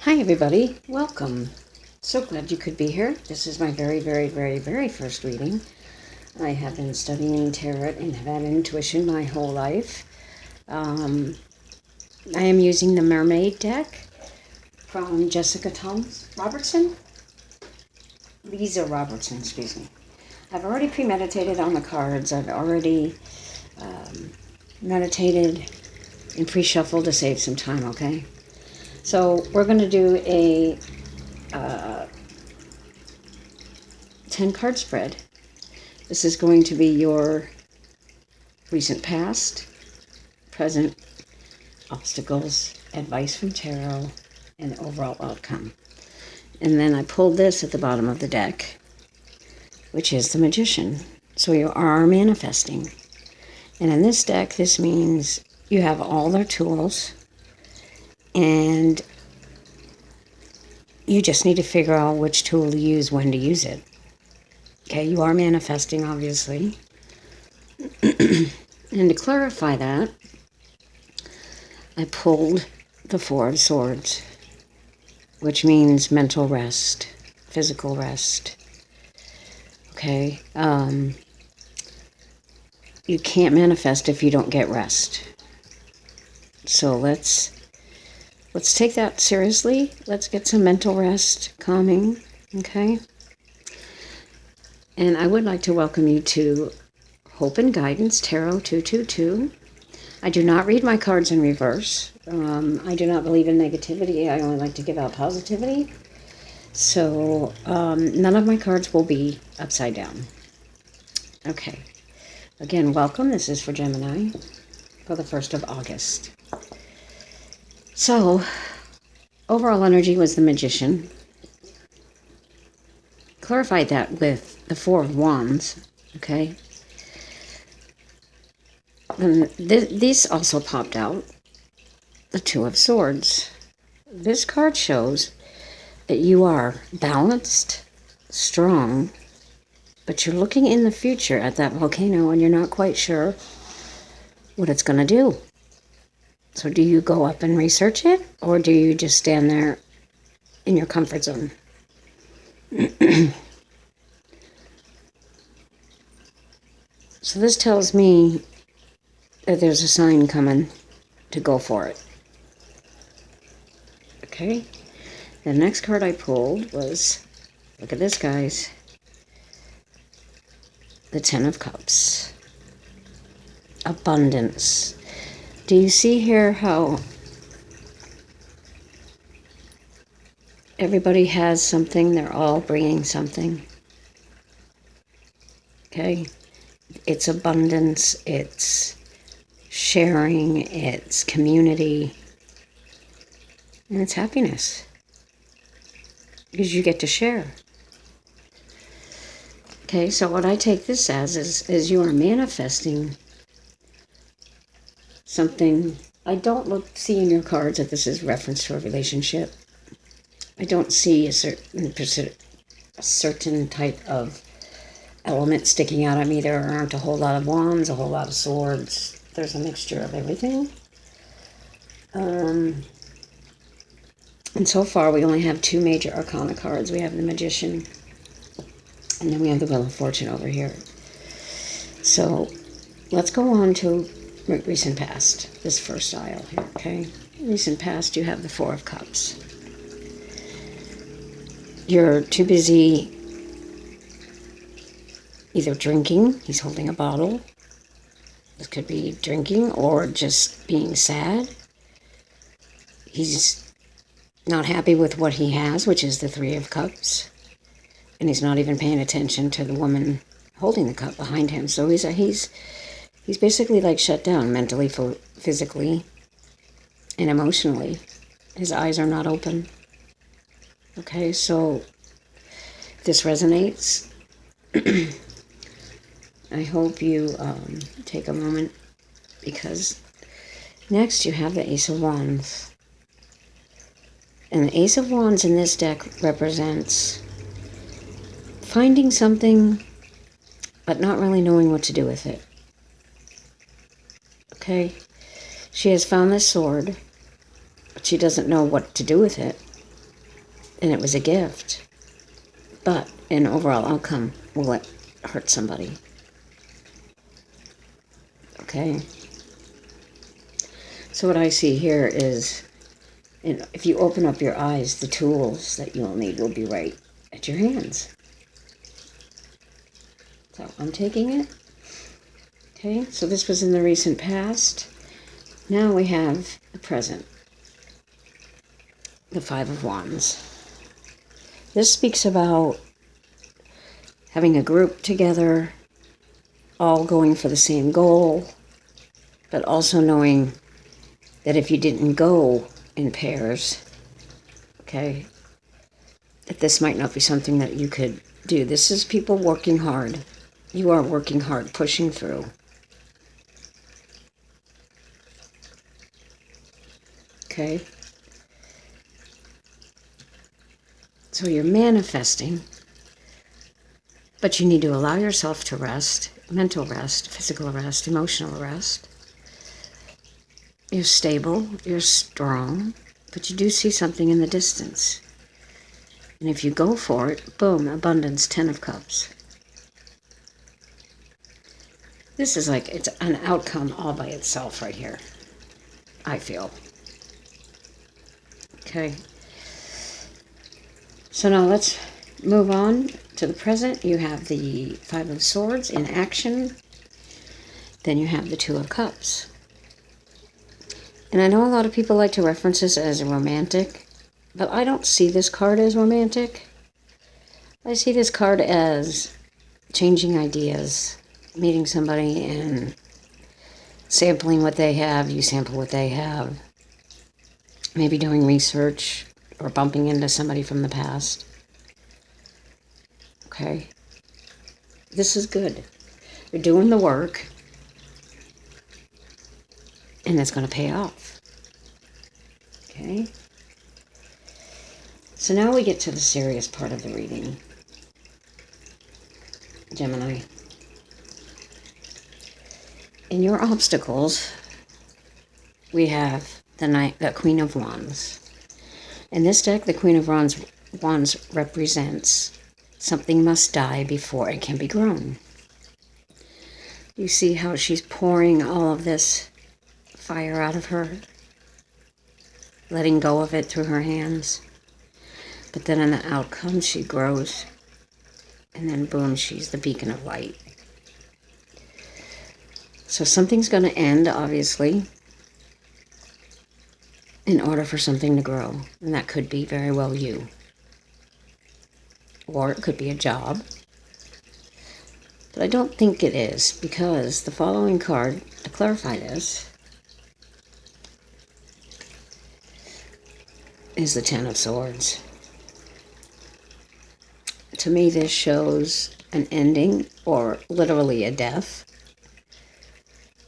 Hi everybody, welcome. So glad you could be here. This is my very first reading. I have been studying tarot and have had intuition my whole life. I am using the Mermaid deck from Lisa Robertson, excuse me. I've already premeditated on the cards. I've already meditated and pre-shuffled to save some time, okay? So we're going to do a 10-card spread. This is going to be your recent past, present, obstacles, advice from tarot, and overall outcome. And then I pulled this at the bottom of the deck, which is the Magician. So you are manifesting. And in this deck, this means you have all their tools, and you just need to figure out which tool to use, when to use it. Okay, you are manifesting, obviously. And to clarify that, I pulled the Four of Swords, which means mental rest, physical rest. Okay, you can't manifest if you don't get rest. So let's take that seriously. Let's get some mental rest, calming, okay? And I would like to welcome you to Hope and Guidance Tarot 222. I do not read my cards in reverse. I do not believe in negativity. I only like to give out positivity. So none of my cards will be upside down. Okay. Again, welcome. This is for Gemini for the 1st of August. So, overall energy was the Magician. Clarified that with the Four of Wands, okay? And this also popped out, the Two of Swords. This card shows that you are balanced, strong, but you're looking in the future at that volcano and you're not quite sure what it's going to do. So do you go up and research it, or do you just stand there in your comfort zone? So this tells me that there's a sign coming to go for it. Okay. The next card I pulled was, look at this, guys, the Ten of Cups. Abundance. Do you see here how everybody has something? They're all bringing something. Okay? It's abundance, it's sharing, it's community, and it's happiness. Because you get to share. Okay, so what I take this as is you are manifesting something. I don't see in your cards that this is reference to a relationship. I don't see a certain type of element sticking out at me. There aren't a whole lot of wands, a whole lot of swords. There's a mixture of everything. And so far we only have two major arcana cards. We have the Magician, and then we have the Wheel of Fortune over here. So let's go on to recent past, this first aisle here, okay? Recent past, you have the Four of Cups. You're too busy either drinking, he's holding a bottle. This could be drinking or just being sad. He's not happy with what he has, which is the Three of Cups. And he's not even paying attention to the woman holding the cup behind him. So he's basically like shut down mentally, physically, and emotionally. His eyes are not open. Okay, so if this resonates, I hope you take a moment, because next you have the Ace of Wands. And the Ace of Wands in this deck represents finding something, but not really knowing what to do with it. Okay, she has found this sword, but she doesn't know what to do with it. and it was a gift. But an overall outcome, will it hurt somebody? Okay. So what I see here is, if you open up your eyes, the tools that you'll need will be right at your hands. So I'm taking it. Okay, so this was in the recent past. Now we have the present. The Five of Wands. This speaks about having a group together, all going for the same goal, but also knowing that if you didn't go in pairs, okay, that this might not be something that you could do. This is people working hard. You are working hard, pushing through. Okay? So you're manifesting, but you need to allow yourself to rest, mental rest, physical rest, emotional rest. You're stable, you're strong, but you do see something in the distance. And if you go for it, boom, abundance, 10 of Cups. This is like, it's an outcome all by itself right here, I feel. Okay. So now let's move on to the present. You have the Five of Swords in action. Then you have the Two of Cups. And I know a lot of people like to reference this as romantic, but I don't see this card as romantic. I see this card as changing ideas, meeting somebody and sampling what they have, you sample what they have. Maybe doing research or bumping into somebody from the past. Okay. This is good. You're doing the work, and it's going to pay off. Okay. So now we get to the serious part of the reading. Gemini. In your obstacles, we have the Queen of Wands. In this deck, the Queen of Wands represents something must die before it can be grown. You see how she's pouring all of this fire out of her, letting go of it through her hands. But then in the outcome, she grows, and then boom, she's the beacon of light. So something's going to end, obviously, in order for something to grow. And that could be very well you. Or it could be a job. But I don't think it is, because the following card, to clarify this, is the Ten of Swords. To me, this shows an ending, or literally a death,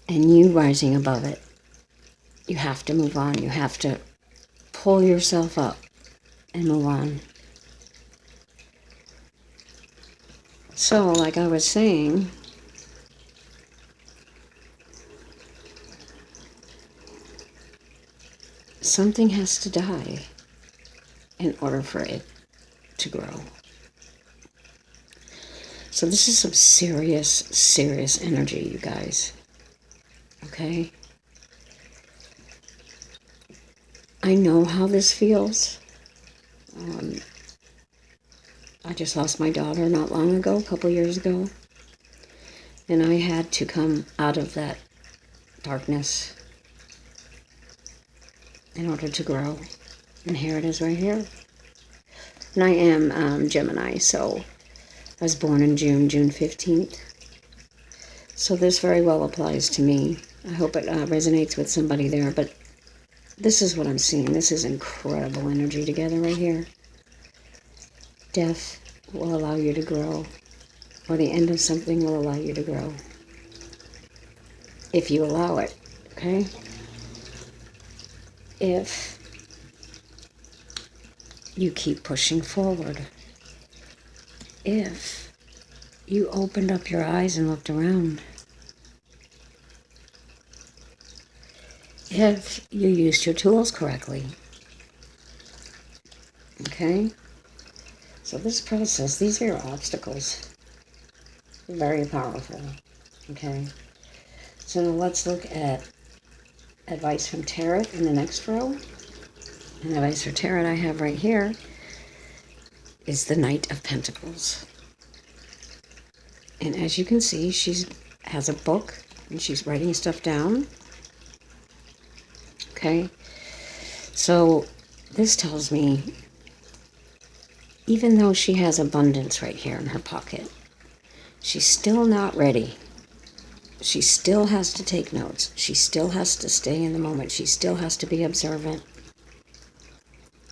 and you rising above it. You have to move on. You have to pull yourself up and move on. So, like I was saying, something has to die in order for it to grow. So this is some serious, serious energy, you guys. Okay? I know how this feels. I just lost my daughter not long ago, a couple years ago. And I had to come out of that darkness in order to grow. And here it is right here. And I am Gemini, so I was born in June 15th. So this very well applies to me. I hope it resonates with somebody there, but this is what I'm seeing. This is incredible energy together right here. Death will allow you to grow, or the end of something will allow you to grow. If you allow it, okay? If you keep pushing forward. If you opened up your eyes and looked around. If you used your tools correctly. Okay? So this process, these are your obstacles. Very powerful. Okay? So now let's look at advice from Tarot in the next row. And advice for Tarot I have right here is the Knight of Pentacles. And as you can see, she has a book and she's writing stuff down. Okay? So this tells me, even though she has abundance right here in her pocket, she's still not ready. She still has to take notes. She still has to stay in the moment. She still has to be observant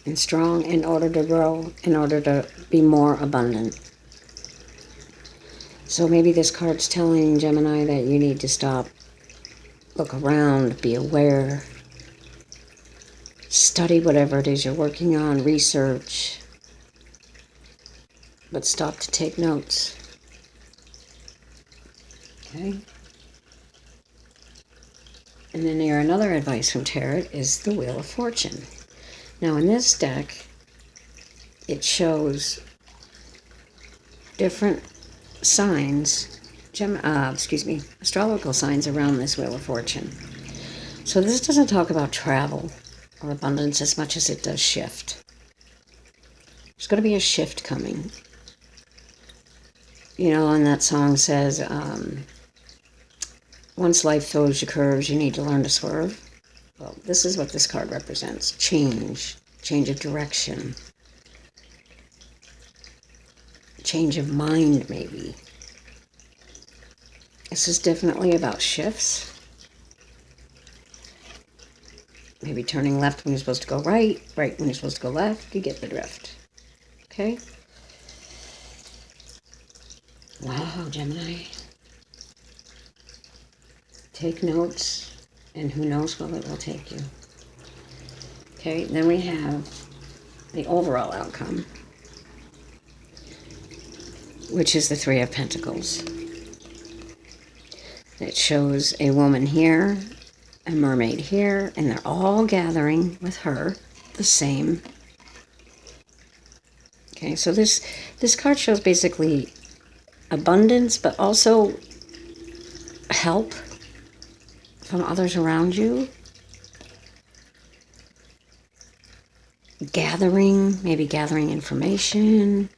and strong in order to grow, in order to be more abundant. So maybe this card's telling Gemini that you need to stop, look around, be aware, study whatever it is you're working on, research, but stop to take notes. Okay? And then here, another advice from Tarot is the Wheel of Fortune. Now in this deck, it shows different signs, astrological signs around this Wheel of Fortune. So this doesn't talk about travel or abundance as much as it does shift. There's going to be a shift coming. You know, and that song says, once life throws you curves, you need to learn to swerve. Well, this is what this card represents. Change of direction, change of mind maybe. This is definitely about shifts. Maybe turning left when you're supposed to go right, right when you're supposed to go left. You get the drift. Okay? Wow, Gemini. Take notes, and who knows where it will take you. Okay, then we have the overall outcome, which is the Three of Pentacles. It shows a woman here, a mermaid here, and they're all gathering with her the same. Okay, so this card shows basically abundance, but also help from others around you. Maybe gathering information,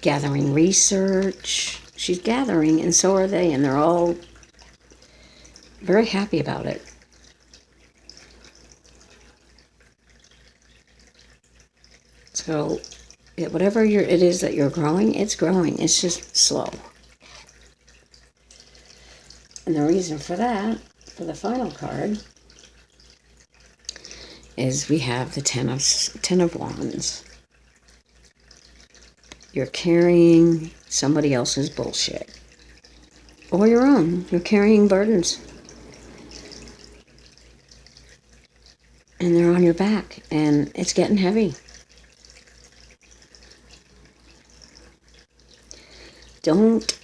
gathering research. She's gathering, and so are they, and they're all very happy about it. So, whatever it is that you're growing, it's growing. It's just slow. And the reason for that, for the final card, is we have the Ten of Wands. You're carrying somebody else's bullshit. Or your own. You're carrying burdens. And they're on your back. And it's getting heavy. Don't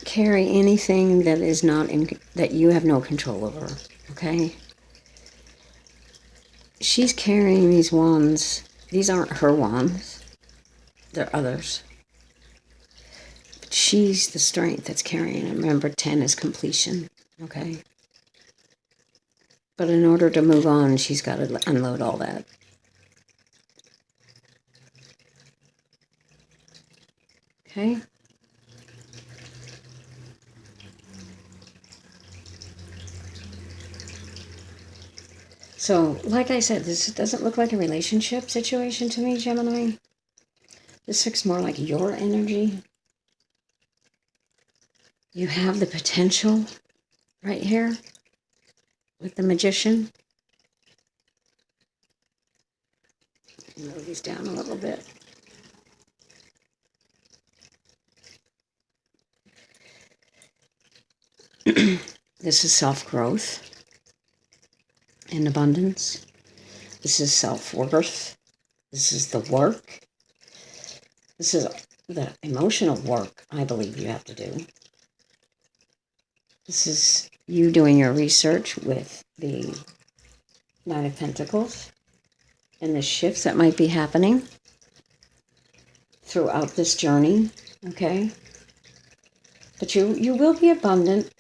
carry anything that is not that you have no control over. Okay? She's carrying these wands. These aren't her wands. They're others. But she's the strength that's carrying it. Remember, 10 is completion. Okay? But in order to move on, she's got to unload all that. Okay? So, like I said, this doesn't look like a relationship situation to me, Gemini. This looks more like your energy. You have the potential right here with the Magician. Move these down a little bit. This is self-growth and abundance. This is self-worth. This is the work. This is the emotional work I believe you have to do. This is you doing your research with the Nine of Pentacles. and the shifts that might be happening throughout this journey, okay? But you will be abundant.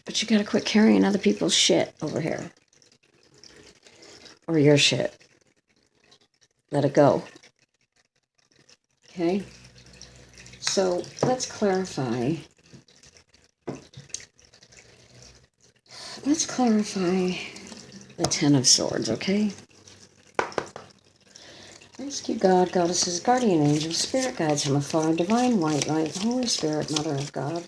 But you gotta quit carrying other people's shit over here. Or your shit. Let it go. Okay? So, let's clarify. Let's clarify the Ten of Swords, okay? Rescue God, Goddesses, Guardian Angels, Spirit Guides from afar, Divine White Light, Holy Spirit, Mother of God.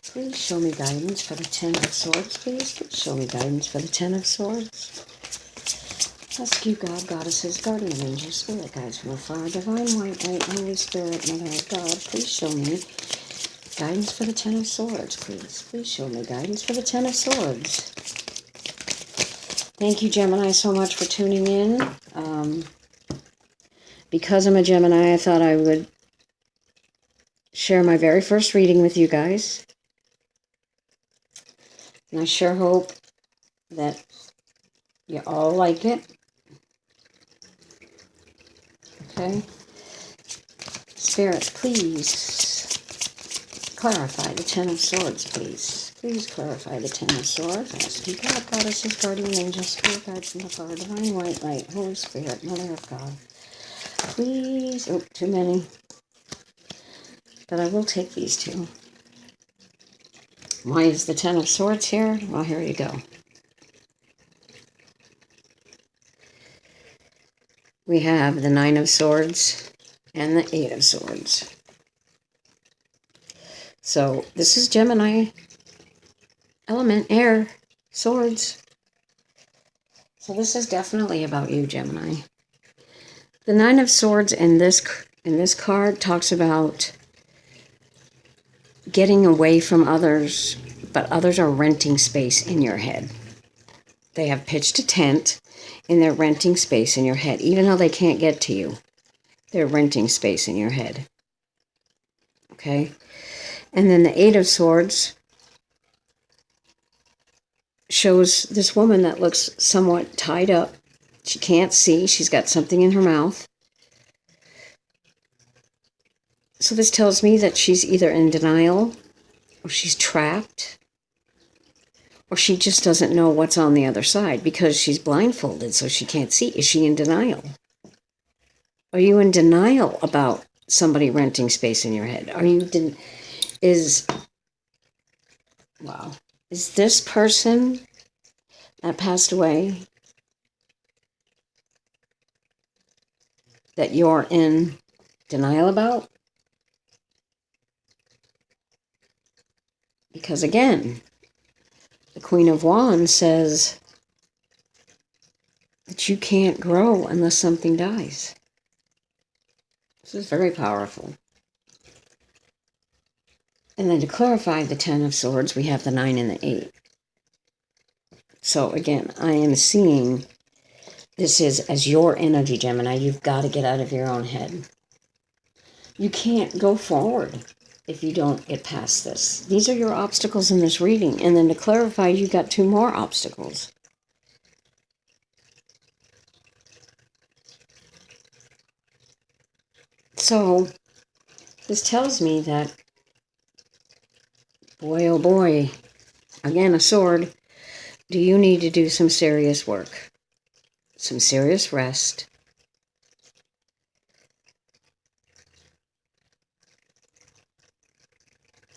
Please show me guidance for the Ten of Swords, please. Please show me guidance for the Ten of Swords. Rescue God, Goddesses, Guardian Angels, Spirit Guides from afar, Divine White Light, Holy Spirit, Mother of God. Please show me guidance for the Ten of Swords, please. Please show me guidance for the Ten of Swords. Thank you, Gemini, so much for tuning in. Because I'm a Gemini, I thought I would share my very first reading with you guys. And I sure hope that you all like it. Okay? Spirit, please clarify the Ten of Swords, please. Please clarify the Ten of Swords. Rescue God, Goddesses, Guardian Angels, Spirit Guides from afar, Divine White Light, Holy Spirit, Mother of God. Please, oh, too many. But I will take these two. Why is the Ten of Swords here? Well, here you go. We have the Nine of Swords and the Eight of Swords. So this is Gemini, element, air, swords. So this is definitely about you, Gemini. The Nine of Swords in this card talks about getting away from others, but others are renting space in your head. They have pitched a tent and they're renting space in your head. Even though they can't get to you, they're renting space in your head. Okay? And then the Eight of Swords shows this woman that looks somewhat tied up. She can't see. She's got something in her mouth. So this tells me that she's either in denial, or she's trapped, or she just doesn't know what's on the other side because she's blindfolded, so she can't see. Is she in denial? Are you in denial about somebody renting space in your head? Are you is this person that passed away that you're in denial about? Because again, the Queen of Wands says that you can't grow unless something dies. This is very powerful. And then to clarify the Ten of Swords, we have the 9 and the 8. So again, I am seeing this is as your energy, Gemini. You've got to get out of your own head. You can't go forward if you don't get past this. These are your obstacles in this reading. And then to clarify, you got 2 more obstacles. So this tells me that, boy, oh boy, again, a sword, do you need to do some serious work, some serious rest,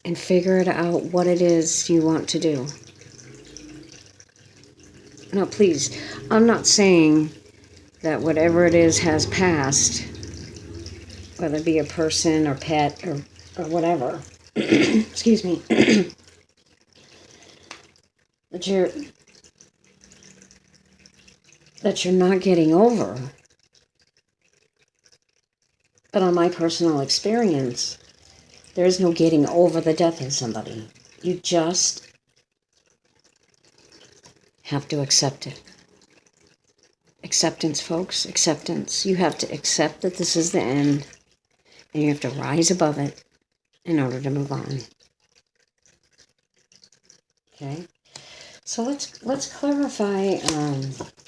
and figure it out what it is you want to do. Now, please, I'm not saying that whatever it is has passed, whether it be a person or pet or whatever, excuse me, that you're not getting over. But on my personal experience, there is no getting over the death of somebody. You just have to accept it. Acceptance, folks, acceptance. You have to accept that this is the end, and you have to rise above it in order to move on. Okay? So let's clarify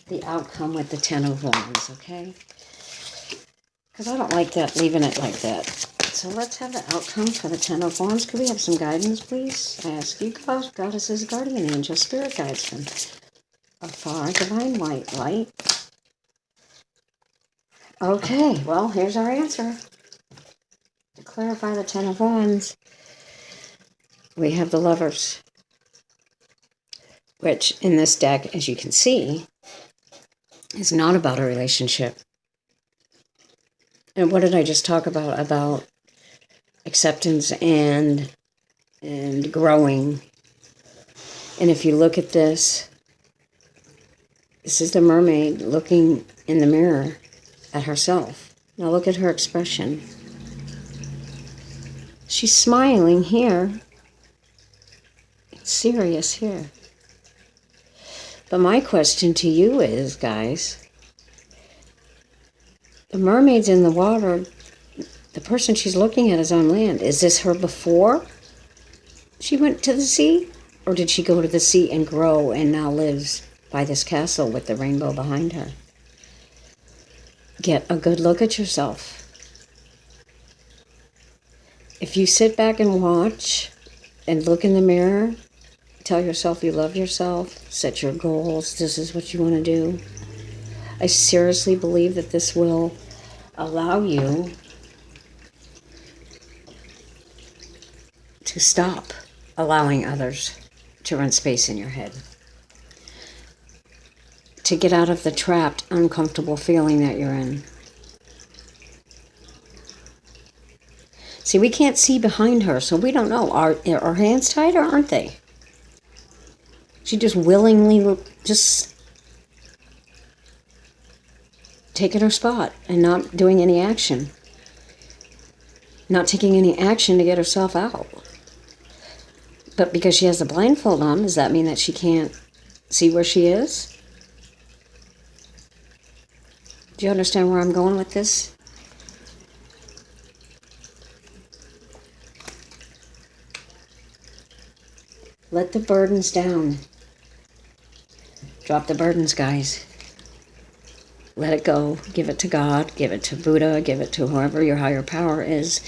the outcome with the Ten of Wands, okay? Because I don't like that, leaving it like that. So let's have the outcome for the Ten of Wands. Could we have some guidance, please? I ask you, goddesses, guardian angels, spirit guides from afar, divine white light. Okay, well, here's our answer. To clarify the Ten of Wands, we have the Lovers, which in this deck, as you can see, is not about a relationship. And what did I just talk about? About acceptance and growing. And if you look at this is the mermaid looking in the mirror at herself. Now look at her expression. She's smiling here. It's serious here. But my question to you is, guys, the mermaid's in the water. The person she's looking at is on land. Is this her before she went to the sea? Or did she go to the sea and grow and now lives by this castle with the rainbow behind her? Get a good look at yourself. If you sit back and watch and look in the mirror, tell yourself you love yourself, set your goals, this is what you want to do. I seriously believe that this will allow you to stop allowing others to run space in your head. To get out of the trapped, uncomfortable feeling that you're in. See, we can't see behind her, so we don't know. Are her hands tied or aren't they? She just willingly just taking her spot and not doing any action. Not taking any action to get herself out. But because she has the blindfold on, does that mean that she can't see where she is? Do you understand where I'm going with this? Let the burdens down. Drop the burdens, guys. Let it go. Give it to God. Give it to Buddha. Give it to whoever your higher power is.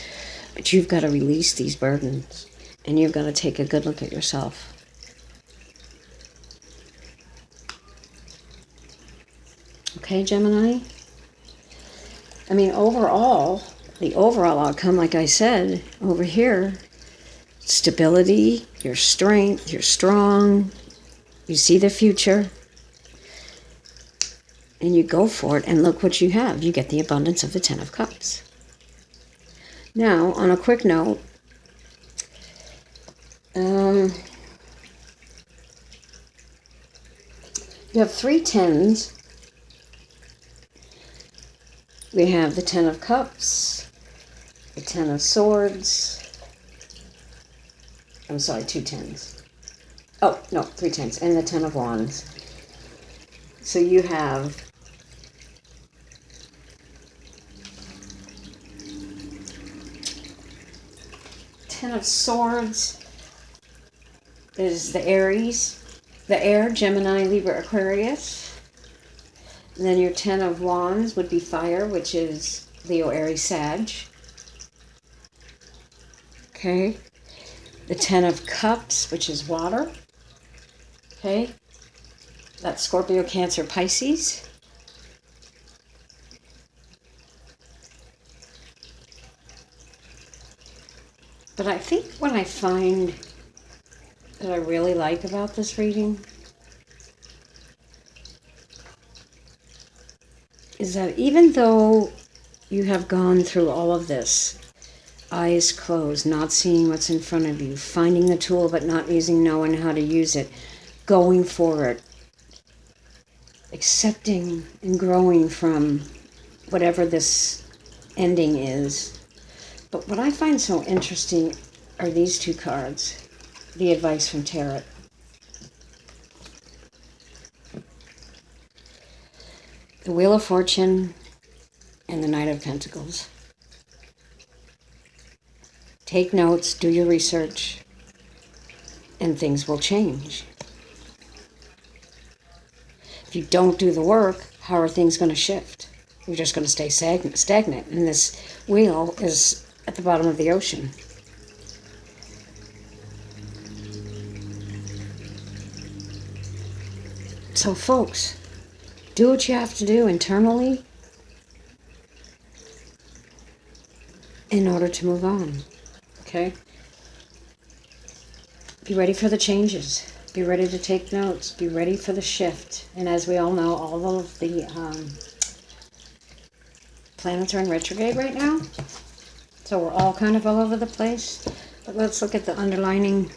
But you've got to release these burdens. And you've got to take a good look at yourself. Okay, Gemini? I mean, overall, the overall outcome, like I said, over here, stability, your strength, you're strong, you see the future, and you go for it, and look what you have. You get the abundance of the Ten of Cups. Now, on a quick note, you have 3 tens. We have the Ten of Cups, the Ten of Swords. I'm sorry, 2 tens. Oh, no, 3 tens, and the Ten of Wands. So you have Ten of Swords is the Aries, the air, Gemini, Libra, Aquarius. And then your Ten of Wands would be fire, which is Leo, Aries, Sag. Okay. The Ten of Cups, which is water. Okay. That's Scorpio, Cancer, Pisces. But I think what I find that I really like about this reading is that even though you have gone through all of this, eyes closed, not seeing what's in front of you, finding the tool but not knowing how to use it, going for it, accepting and growing from whatever this ending is. But what I find so interesting are these 2 cards, the advice from Tarot. The Wheel of Fortune and the Knight of Pentacles. Take notes, do your research, and things will change. If you don't do the work, how are things going to shift? You're just going to stay stagnant. And this wheel is at the bottom of the ocean. So folks, do what you have to do internally in order to move on, okay? Be ready for the changes. Be ready to take notes. Be ready for the shift. And as we all know, all of the planets are in retrograde right now. So we're all kind of all over the place. But let's look at the underlining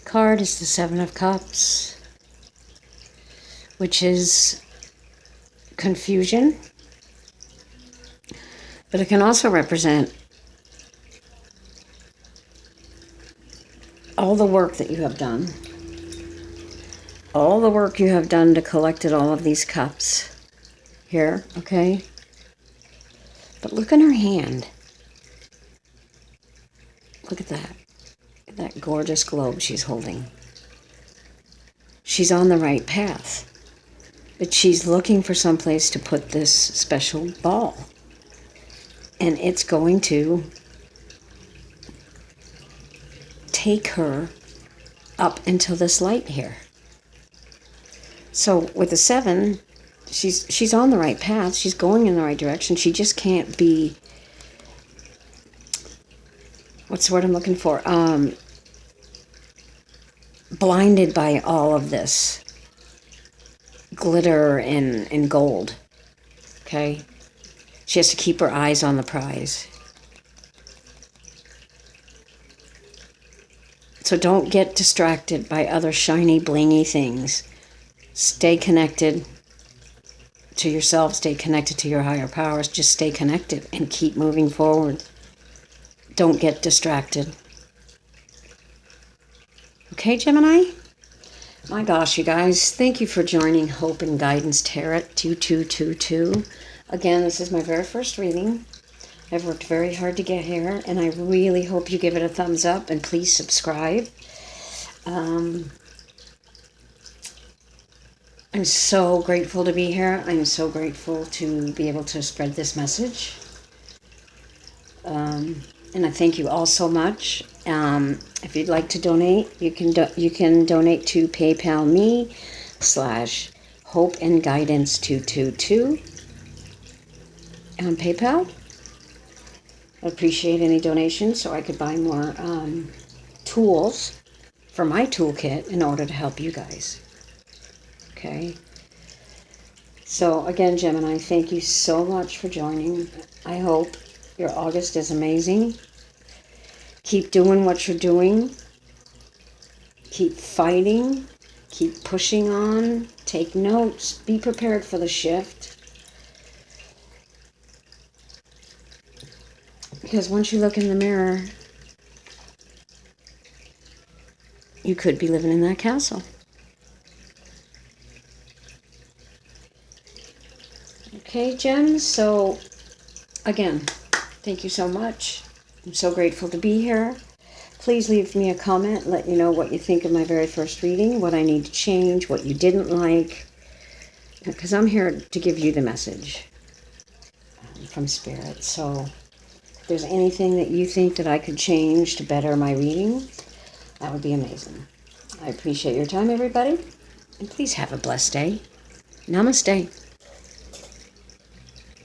card. It's the Seven of Cups, which is confusion. But it can also represent all the work that you have done. All the work you have done to collect all of these cups here, okay? But look in her hand. Look at that. Look at that gorgeous globe she's holding. She's on the right path. But she's looking for some place to put this special ball. And it's going to take her up into this light here. So with the 7, she's on the right path. She's going in the right direction. She just can't be, what's the word I'm looking for? Blinded by all of this glitter and gold. Okay? She has to keep her eyes on the prize. So don't get distracted by other shiny, blingy things. Stay connected to yourself. Stay connected to your higher powers. Just stay connected and keep moving forward. Don't get distracted. Okay, Gemini? My gosh, you guys. Thank you for joining Hope and Guidance Tarot 2222. Again, this is my very first reading. I've worked very hard to get here, and I really hope you give it a thumbs up, and please subscribe. I'm so grateful to be here. I'm so grateful to be able to spread this message. And I thank you all so much. If you'd like to donate, you can donate to PayPal me /HopeandGuidance222 on PayPal. I appreciate any donations so I could buy more tools for my toolkit in order to help you guys. Okay. So again, Gemini, thank you so much for joining. I hope your August is amazing. Keep doing what you're doing. Keep fighting. Keep pushing on. Take notes. Be prepared for the shift. Because once you look in the mirror, you could be living in that castle. Okay, Gems, so again, thank you so much. I'm so grateful to be here. Please leave me a comment, let me know what you think of my very first reading, what I need to change, what you didn't like, because I'm here to give you the message from Spirit. So if there's anything that you think that I could change to better my reading, that would be amazing. I appreciate your time, everybody, and please have a blessed day. Namaste.